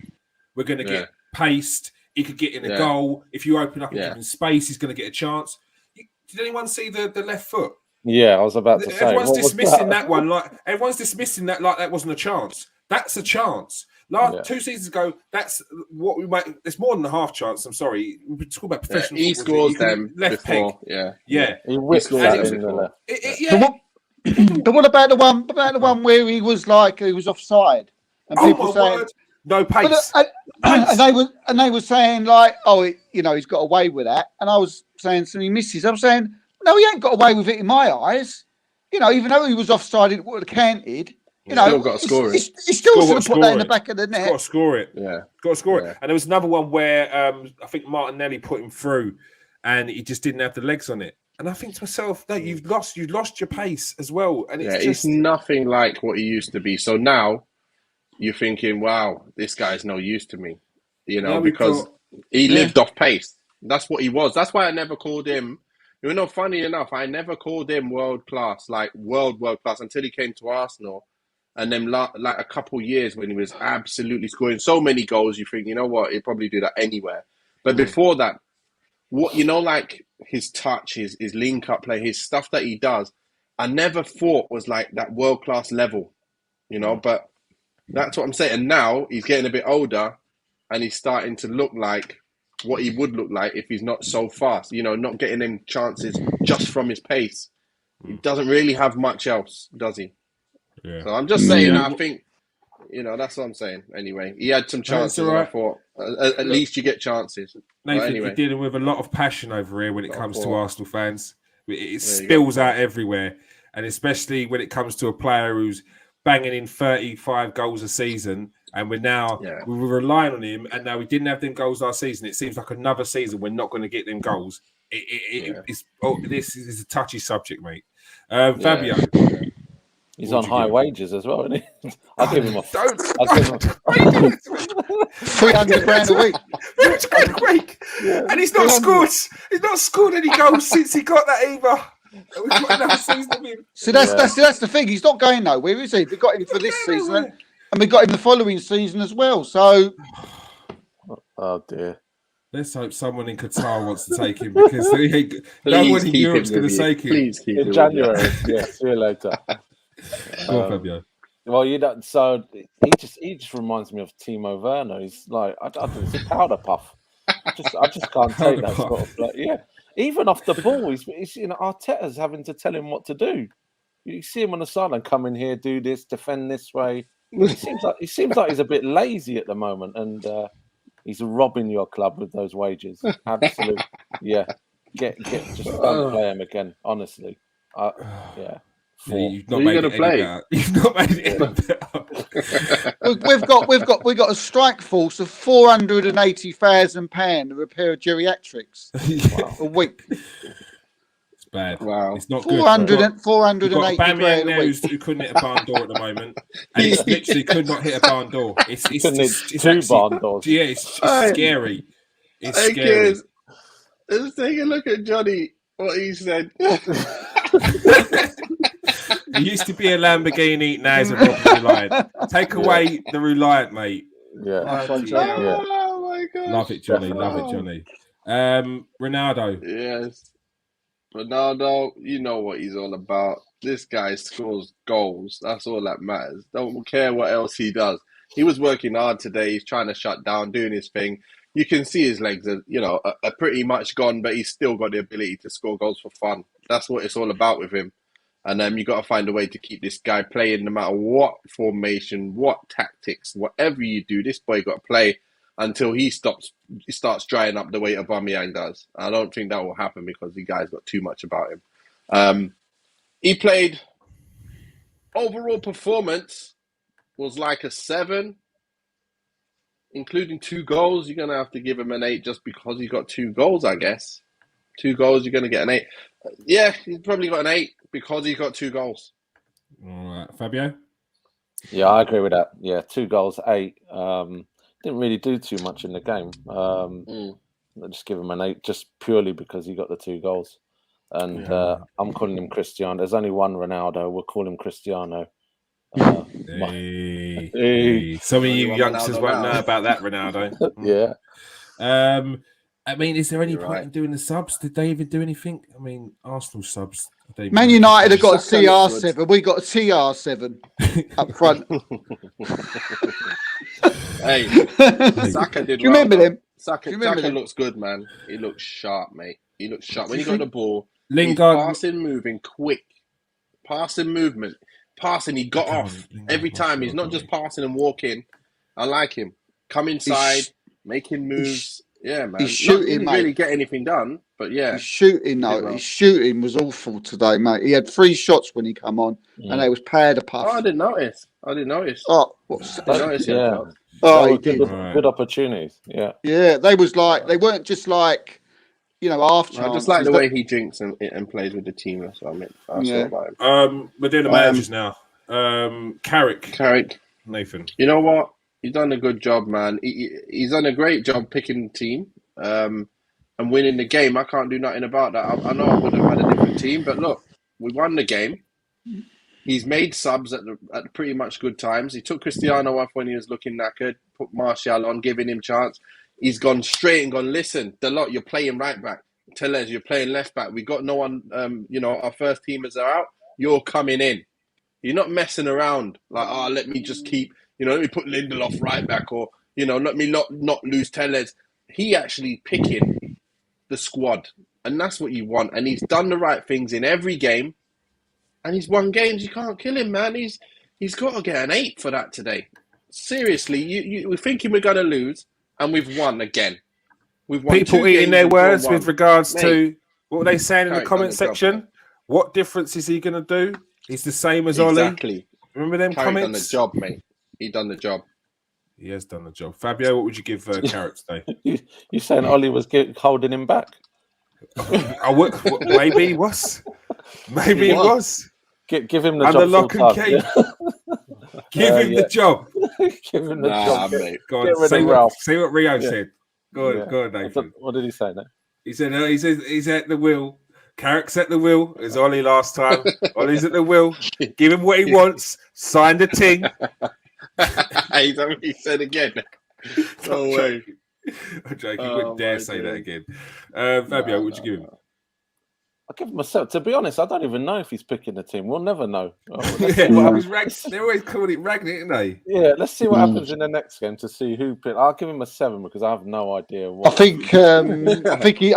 We're going to get paced. He could get in a goal. If you open up and give him space, he's going to get a chance. Did anyone see the left foot? Yeah, I was about to say. Everyone's dismissing that one like that wasn't a chance. That's a chance. 2 seasons ago, that's what we might. It's more than a half chance. I'm sorry. We talk about professional. He scores them left before. peg. Yeah. He whisked that in the left. But what about the one where he was offside and people saying no pace? And they were saying like, he's got away with that. And I was saying to me, missus, I'm saying, no, he ain't got away with it in my eyes. You know, even though he was offside, it would have counted. Still got to score it. He still should have put that in the back of the net. Got to score it. Yeah. Got to score it. And there was another one where I think Martinelli put him through and he just didn't have the legs on it. And I think to myself, no, you've lost your pace as well. And it's nothing like what he used to be. So now you're thinking, wow, this guy's no use to me, because he lived off pace. That's what he was. That's why I never called him. Funny enough, I never called him world class, like world class, until he came to Arsenal. And then like a couple years when he was absolutely scoring so many goals, you think, you know what, he'd probably do that anywhere. But before that, what like his touch, his link up play, his stuff that he does, I never thought was like that world class level, But that's what I'm saying. And now he's getting a bit older, and he's starting to look like what he would look like if he's not so fast. Not getting him chances just from his pace. He doesn't really have much else, does he? Yeah. So I'm just saying. I think that's what I'm saying. Anyway, he had some chances. Right. I thought at least you get chances. Nathan, you're dealing with a lot of passion over here when it comes to Arsenal fans. It spills out everywhere, and especially when it comes to a player who's banging in 35 goals a season, and we were relying on him, and now we didn't have them goals last season. It seems like another season we're not going to get them goals. This is a touchy subject, mate. Fabio. He's on high wages as well, isn't he? I'll give him a... £300 a week. £300 a week. Yeah. And he's not scored. He's not scored any goals since he got that either. We've got another season of him. So that's the thing. He's not going nowhere, is he? We got him for this season, and we got him the following season as well. So, oh dear. Let's hope someone in Qatar wants to take him, because no one in Europe's going to take him. Please keep in January. Yeah, see you later. Fabio. Well, so he just reminds me of Timo Werner. He's like, I don't know, it's a powder puff. I just can't take that sort of play. Yeah, even off the ball, he's Arteta's having to tell him what to do. You see him on the sideline, come in here, do this, defend this way. He seems like he's a bit lazy at the moment, and he's robbing your club with those wages. Absolutely, yeah. Just don't play him again. Honestly, yeah. You've not made it any better. You've not made it any better. We've got a strike force of £480,000 to repair geriatrics a week. It's bad. Wow, it's not 400 good. 480 Bamiyang grand a week. who couldn't hit a barn door at the moment, and he literally could not hit a barn door. It's two barn doors. Yeah, it's scary. It's scary. Let's take a look at Johnny. What he said. It used to be a Lamborghini, now it's a Reliant. Take away the Reliant, mate. Yeah. Oh my God. Love it, Johnny. Love it, Johnny. Ronaldo. Yes. Ronaldo, you know what he's all about. This guy scores goals. That's all that matters. Don't care what else he does. He was working hard today. He's trying to shut down, doing his thing. You can see his legs are pretty much gone, but he's still got the ability to score goals for fun. That's what it's all about with him. And you got to find a way to keep this guy playing no matter what formation, what tactics, whatever you do. This boy got to play until he starts drying up the way Aubameyang does. I don't think that will happen because the guy's got too much about him. He played, overall performance was like a 7, including 2 goals. You're going to have to give him an 8 just because he got 2 goals, I guess. 2 goals, you're going to get an 8. Yeah, he's probably got an 8 because he got 2 goals. All right, Fabio? Yeah, I agree with that. Yeah, 2 goals, 8. Didn't really do too much in the game. I just give him an 8 just purely because he got the 2 goals. And I'm calling him Cristiano. There's only one Ronaldo. We'll call him Cristiano. Hey. Some of you youngsters won't know about that, Ronaldo. Yeah. I mean, is there any point in doing the subs? Did they even do anything? I mean, Arsenal subs. Man United have got a CR7. We got a TR7 up front. Hey, Saka did. Do you remember him? Saka looks good, man. He looks sharp, mate. He looks sharp. When he got the ball, Lingard passing, moving, quick. Passing movement. Passing, he got off every time. He's not just passing and walking. I like him. Come inside, making moves. Yeah, man. He's shooting, he didn't really get anything done, but yeah. His shooting, though. His shooting was awful today, mate. He had 3 shots when he come on, and they was powder puff. Oh, I didn't notice. Oh, what's that? I didn't notice. Oh, he did. Good opportunities. Yeah. Yeah, they was like, they weren't just like half I chances. just like the way he drinks and plays with the team. That's what I meant. About him. We're doing the managers now. Carrick, Nathan. You know what? He's done a good job, man. He's done a great job picking the team and winning the game. I can't do nothing about that. I know I would have had a different team, but look, we won the game. He's made subs at pretty much good times. He took Cristiano off when he was looking knackered, put Martial on, giving him chance. He's gone straight and gone, listen, Dalot, you're playing right back. Tellez, you're playing left back. We got no one, our first teamers are out. You're coming in. You're not messing around like, let me just keep, let me put Lindelof right back or, let me not lose Tellez. He actually picking the squad, and that's what you want. And he's done the right things in every game, and he's won games. You can't kill him, man. He's got to get an 8 for that today. Seriously, we're thinking we're going to lose, and we've won again. We've won people eating their words with regards to what were they saying in the comment section. What difference is he going to do? He's the same as Ollie. Exactly. Remember them comments? Done the job, mate. He done the job. He has done the job. Fabio, what would you give Carrick today? You saying Ollie was holding him back? Maybe he was. Maybe he was. Give him the under job. Lock and key. Give him the job. Give him the job. Mate. Go on, say what Rio said. Go on, Nathan. What did he say now? He said he's at the wheel. Carrick's at the wheel. It was Ollie last time. Ollie's at the wheel. Give him what he wants. Sign the ting. He said again. No way. I'm joking. You wouldn't dare say that again. Fabio, what would you give him? I'll give him a 7. To be honest, I don't even know if he's picking the team. We'll never know. They're always calling it Ragnick, aren't they? Yeah, let's see what happens in the next game to see who picked. I'll give him a 7 because I have no idea what. I think he's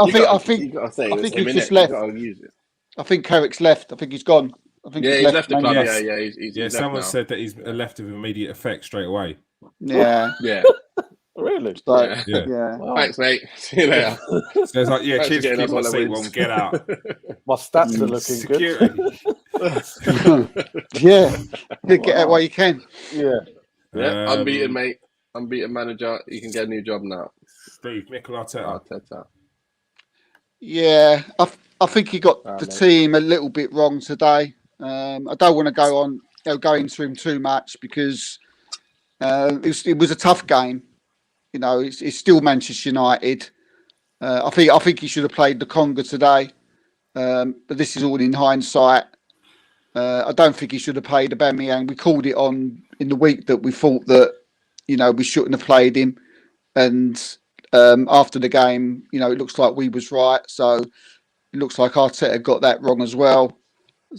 just left. I think Carrick's left. I think he's gone. I think he's left the club. Yes. He's someone left said that he's left with immediate effect straight away. Yeah. Yeah. Really? So, yeah. Well, thanks, mate. See you later. So it's like, cheers for keeping my seat warm. Get out. My stats are looking good. Yeah. Get out while you can. Yeah. Unbeaten, mate. Unbeaten manager. You can get a new job now. Steve, Mikel Arteta. Yeah. I think he got the team a little bit wrong today. I don't want to go into him too much because it was a tough game. It's still Manchester United. I think he should have played the Conga today, but this is all in hindsight. I don't think he should have played Aubameyang. We called it on in the week that we thought that we shouldn't have played him, and after the game, it looks like we was right. So it looks like Arteta got that wrong as well,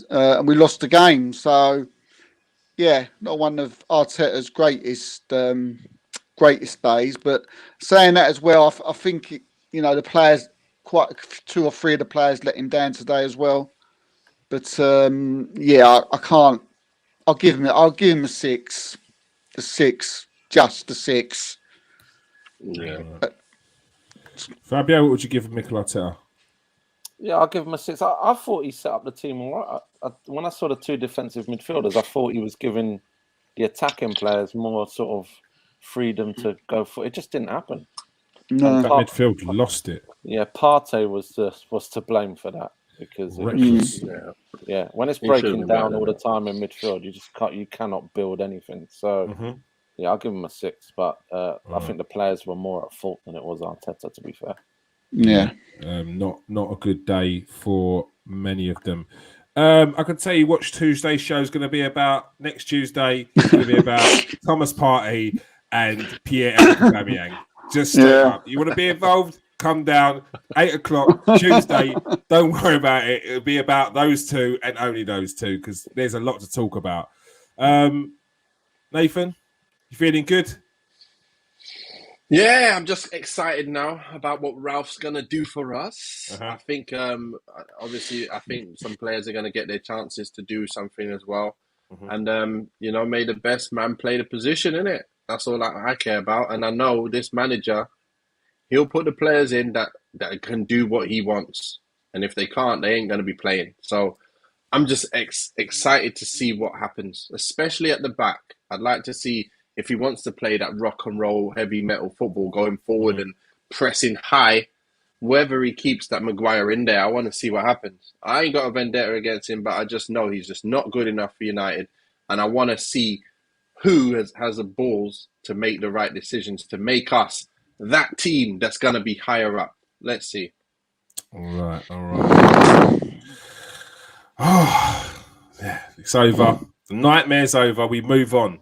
and we lost the game. So yeah, not one of Arteta's greatest days, but saying that as well, I think the players, quite 2 or 3 of the players let him down today as well. But I can't. I'll give him a 6. The 6, just the 6. Yeah. Fabio, what would you give Mikel Arteta? Yeah, I'll give him a 6. I thought he set up the team all right. When I saw the 2 defensive midfielders, I thought he was giving the attacking players more sort of freedom to go for it. It just didn't happen. No, that midfield lost it. Yeah, Partey was to blame for that because when it's breaking down all the time in midfield, you cannot build anything. So I'll give him a 6, but I think the players were more at fault than it was Arteta, to be fair. Yeah, not a good day for many of them. I can tell you Watch Tuesday show is going to be about next Tuesday. It's going to be about Thomas Partey and Pierre-Emerick Aubameyang. Just step up. You want to be involved? Come down 8:00 Tuesday. Don't worry about it. It'll be about those 2 and only those 2 because there's a lot to talk about. Nathan, you feeling good? Yeah, I'm just excited now about what Ralph's going to do for us. I think, obviously, some players are going to get their chances to do something as well. And, may the best man play the position, innit? That's all I care about. And I know this manager, he'll put the players in that can do what he wants. And if they can't, they ain't going to be playing. So I'm just excited to see what happens, especially at the back. I'd like to see if he wants to play that rock and roll, heavy metal football going forward and pressing high. whether he keeps that Maguire in there, I want to see what happens. I ain't got a vendetta against him, but I just know he's just not good enough for United. And I want to see who has the balls to make the right decisions to make us that team that's going to be higher up. Let's see. All right. Oh, yeah, it's over. The nightmare's over. We move on.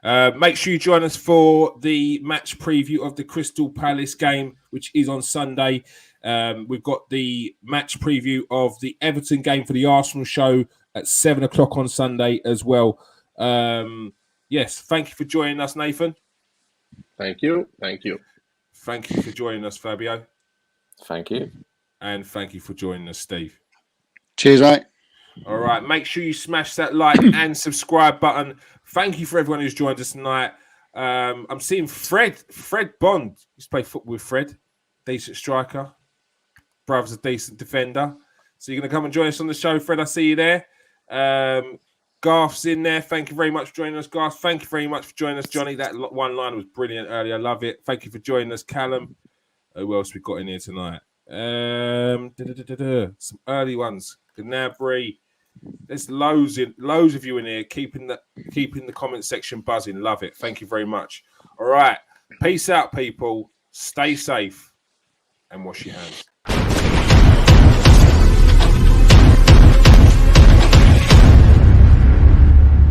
Make sure you join us for the match preview of the Crystal Palace game, which is on Sunday. We've got the match preview of the Everton game for the Arsenal show at 7 o'clock on Sunday as well. Yes, thank you for joining us, Nathan. Thank you. Thank you for joining us, Fabio. Thank you. And thank you for joining us, Steve. Cheers, mate. All right, make sure you smash that like and subscribe button. Thank you for everyone who's joined us tonight. I'm seeing Fred Bond. Used to play football with Fred. Decent striker. Brother's a decent defender. So you're going to come and join us on the show, Fred. I see you there. Garth's in there. Thank you very much for joining us, Garth. Thank you very much for joining us, Johnny. That one line was brilliant earlier. I love it. Thank you for joining us, Callum. Who else we got in here tonight? Some early ones. Gnabry. There's loads of you in here keeping the comment section buzzing. Love it. Thank you very much. All right. Peace out, people. Stay safe and wash your hands.